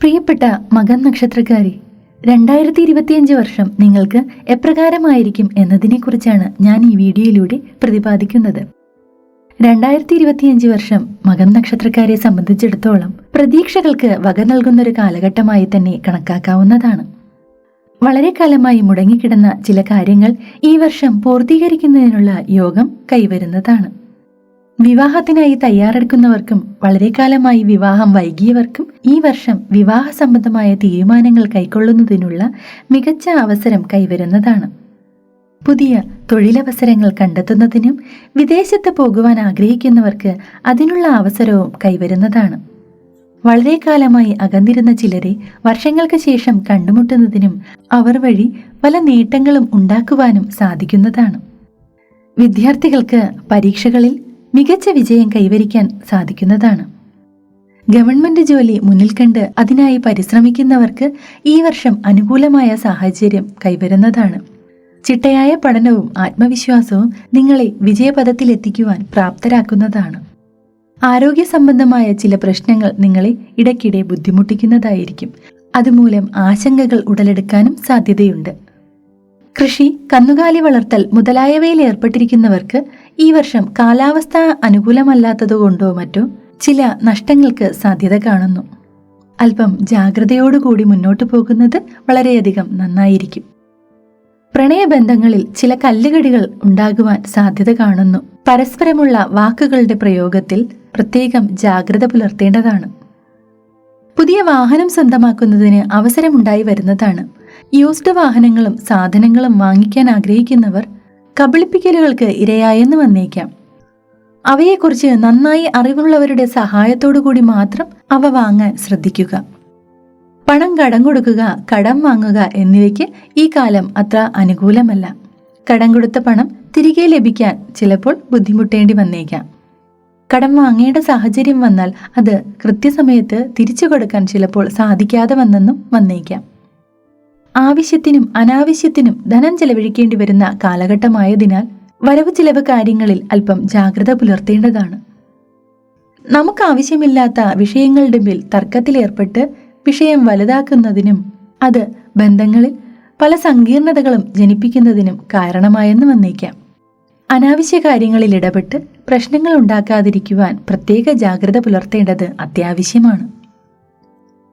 പ്രിയപ്പെട്ട മകം നക്ഷത്രക്കാരെ, 2025 വർഷം നിങ്ങൾക്ക് എപ്രകാരമായിരിക്കും എന്നതിനെക്കുറിച്ചാണ് ഞാൻ ഈ വീഡിയോയിലൂടെ പ്രതിപാദിക്കുന്നത്. 2025 വർഷം മകം നക്ഷത്രക്കാരെ സംബന്ധിച്ചിടത്തോളം പ്രതീക്ഷകൾക്ക് വക നൽകുന്നൊരു കാലഘട്ടമായി തന്നെ കണക്കാക്കാവുന്നതാണ്. വളരെ കാലമായി മുടങ്ങിക്കിടന്ന ചില കാര്യങ്ങൾ ഈ വർഷം പൂർത്തീകരിക്കുന്നതിനുള്ള യോഗം കൈവരുന്നതാണ്. വിവാഹത്തിനായി തയ്യാറെടുക്കുന്നവർക്കും വളരെ കാലമായി വിവാഹം വൈകിയവർക്കും ഈ വർഷം വിവാഹ സംബന്ധമായ തീരുമാനങ്ങൾ കൈക്കൊള്ളുന്നതിനുള്ള മികച്ച അവസരം കൈവരുന്നതാണ്. പുതിയ തൊഴിലവസരങ്ങൾ കണ്ടെത്തുന്നതിനും വിദേശത്ത് പോകുവാൻ ആഗ്രഹിക്കുന്നവർക്ക് അതിനുള്ള അവസരവും കൈവരുന്നതാണ്. വളരെ കാലമായി അകന്നിരുന്ന ചിലരെ വർഷങ്ങൾക്ക് ശേഷം കണ്ടുമുട്ടുന്നതിനും അവർ വഴി പല നേട്ടങ്ങളും ഉണ്ടാക്കുവാനും സാധിക്കുന്നതാണ്. വിദ്യാർത്ഥികൾക്ക് പരീക്ഷകളിൽ മികച്ച വിജയം കൈവരിക്കാൻ സാധിക്കുന്നതാണ്. ഗവൺമെന്റ് ജോലി മുന്നിൽ കണ്ട് അതിനായി പരിശ്രമിക്കുന്നവർക്ക് ഈ വർഷം അനുകൂലമായ സാഹചര്യം കൈവരുന്നതാണ്. ചിട്ടയായ പഠനവും ആത്മവിശ്വാസവും നിങ്ങളെ വിജയപഥത്തിലെത്തിക്കുവാൻ പ്രാപ്തരാക്കുന്നതാണ്. ആരോഗ്യ സംബന്ധമായ ചില പ്രശ്നങ്ങൾ നിങ്ങളെ ഇടയ്ക്കിടെ ബുദ്ധിമുട്ടിക്കുന്നതായിരിക്കും. അതുമൂലം ആശങ്കകൾ ഉടലെടുക്കാനും സാധ്യതയുണ്ട്. കൃഷി, കന്നുകാലി വളർത്തൽ മുതലായവയിൽ ഏർപ്പെട്ടിരിക്കുന്നവർക്ക് ഈ വർഷം കാലാവസ്ഥ അനുകൂലമല്ലാത്തതുകൊണ്ടോ മറ്റോ ചില നഷ്ടങ്ങൾക്ക് സാധ്യത കാണുന്നു. അല്പം ജാഗ്രതയോടുകൂടി മുന്നോട്ടു പോകുന്നത് വളരെയധികം നന്നായിരിക്കും. പ്രണയബന്ധങ്ങളിൽ ചില കല്ലുകടികൾ ഉണ്ടാകുവാൻ സാധ്യത കാണുന്നു. പരസ്പരമുള്ള വാക്കുകളുടെ പ്രയോഗത്തിൽ പ്രത്യേകം ജാഗ്രത പുലർത്തേണ്ടതാണ്. പുതിയ വാഹനം സ്വന്തമാക്കുന്നതിന് അവസരമുണ്ടായി വരുന്നതാണ്. യൂസ്ഡ് വാഹനങ്ങളും സാധനങ്ങളും വാങ്ങിക്കാൻ ആഗ്രഹിക്കുന്നവർ കബളിപ്പിക്കലുകൾക്ക് ഇരയായെന്ന് വന്നേക്കാം. അവയെക്കുറിച്ച് നന്നായി അറിവുള്ളവരുടെ സഹായത്തോടുകൂടി മാത്രം അവ വാങ്ങാൻ ശ്രദ്ധിക്കുക. പണം കടം കൊടുക്കുക, കടം വാങ്ങുക എന്നിവയ്ക്ക് ഈ കാലം അത്ര അനുകൂലമല്ല. കടം കൊടുത്ത പണം തിരികെ ലഭിക്കാൻ ചിലപ്പോൾ ബുദ്ധിമുട്ടേണ്ടി വന്നേക്കാം. കടം വാങ്ങേണ്ട സാഹചര്യം വന്നാൽ അത് കൃത്യസമയത്ത് തിരിച്ചു കൊടുക്കാൻ ചിലപ്പോൾ സാധിക്കാതെ വന്നേക്കാം. ആവശ്യത്തിനും അനാവശ്യത്തിനും ധനം ചെലവഴിക്കേണ്ടി വരുന്ന കാലഘട്ടമായതിനാൽ വരവ് ചിലവ് കാര്യങ്ങളിൽ അല്പം ജാഗ്രത പുലർത്തേണ്ടതാണ്. നമുക്ക് ആവശ്യമില്ലാത്ത വിഷയങ്ങളുടെ മേൽ തർക്കത്തിലേർപ്പെട്ട് വിഷയം വലുതാക്കുന്നതിനും അത് ബന്ധങ്ങളിൽ പല സങ്കീർണതകളും ജനിപ്പിക്കുന്നതിനും കാരണമായെന്ന് വന്നേക്കാം. അനാവശ്യ കാര്യങ്ങളിൽ ഇടപെട്ട് പ്രശ്നങ്ങൾ ഉണ്ടാക്കാതിരിക്കുവാൻ പ്രത്യേക ജാഗ്രത പുലർത്തേണ്ടത് അത്യാവശ്യമാണ്.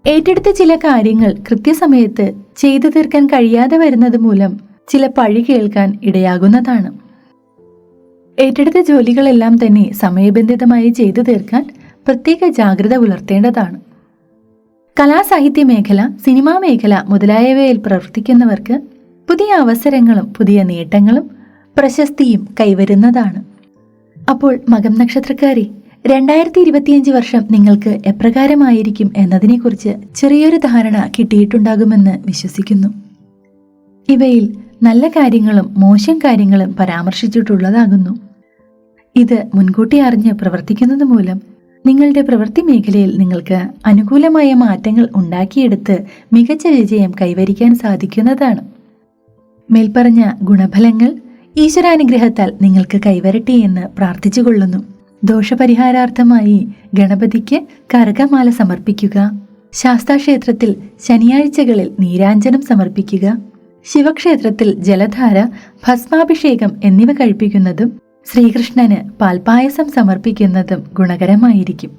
ഏറ്റെടുത്ത ചില കാര്യങ്ങൾ കൃത്യസമയത്ത് ചെയ്തു തീർക്കാൻ കഴിയാതെ വരുന്നത് മൂലം ചില പഴി കേൾക്കാൻ ഇടയാകുന്നതാണ്. ഏറ്റെടുത്ത ജോലികളെല്ലാം തന്നെ സമയബന്ധിതമായി ചെയ്തു തീർക്കാൻ പ്രത്യേക ജാഗ്രത പുലർത്തേണ്ടതാണ്. കലാസാഹിത്യ മേഖല, സിനിമാ മേഖല മുതലായവയിൽ പ്രവർത്തിക്കുന്നവർക്ക് പുതിയ അവസരങ്ങളും പുതിയ നേട്ടങ്ങളും പ്രശസ്തിയും കൈവരുന്നതാണ്. അപ്പോൾ മകം നക്ഷത്രക്കാരെ, 2025 വർഷം നിങ്ങൾക്ക് എപ്രകാരമായിരിക്കും എന്നതിനെക്കുറിച്ച് ചെറിയൊരു ധാരണ കിട്ടിയിട്ടുണ്ടാകുമെന്ന് വിശ്വസിക്കുന്നു. ഇവയിൽ നല്ല കാര്യങ്ങളും മോശം കാര്യങ്ങളും പരാമർശിച്ചിട്ടുള്ളതാകുന്നു. ഇത് മുൻകൂട്ടി അറിഞ്ഞ് പ്രവർത്തിക്കുന്നത് മൂലം നിങ്ങളുടെ പ്രവൃത്തി മേഖലയിൽ നിങ്ങൾക്ക് അനുകൂലമായ മാറ്റങ്ങൾ ഉണ്ടാക്കിയെടുത്ത് മികച്ച വിജയം കൈവരിക്കാൻ സാധിക്കുന്നതാണ്. മേൽപ്പറഞ്ഞ ഗുണഫലങ്ങൾ ഈശ്വരാനുഗ്രഹത്താൽ നിങ്ങൾക്ക് കൈവരട്ടെ എന്ന് പ്രാർത്ഥിച്ചുകൊള്ളുന്നു. ദോഷപരിഹാരാർത്ഥമായി ഗണപതിക്ക് കരകമാല സമർപ്പിക്കുക. ശാസ്താക്ഷേത്രത്തിൽ ശനിയാഴ്ചകളിൽ നീരാഞ്ജനം സമർപ്പിക്കുക. ശിവക്ഷേത്രത്തിൽ ജലധാര, ഭസ്മാഭിഷേകം എന്നിവ കഴിപ്പിക്കുന്നതും ശ്രീകൃഷ്ണന് പാൽപായസം സമർപ്പിക്കുന്നതും ഗുണകരമായിരിക്കും.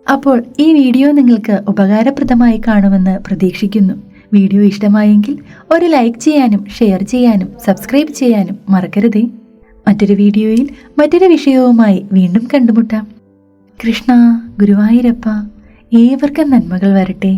അപ്പോൾ ഈ വീഡിയോ നിങ്ങൾക്ക് ഉപകാരപ്രദമായി കാണുമെന്ന് പ്രതീക്ഷിക്കുന്നു. വീഡിയോ ഇഷ്ടമായെങ്കിൽ ഒരു ലൈക്ക് ചെയ്യാനും ഷെയർ ചെയ്യാനും സബ്സ്ക്രൈബ് ചെയ്യാനും മറക്കരുതേ. മറ്റൊരു വീഡിയോയിൽ മറ്റൊരു വിഷയവുമായി വീണ്ടും കണ്ടുമുട്ടാം. കൃഷ്ണ, ഗുരുവായൂരപ്പ, ഏവർക്കും നന്മകൾ വരട്ടെ.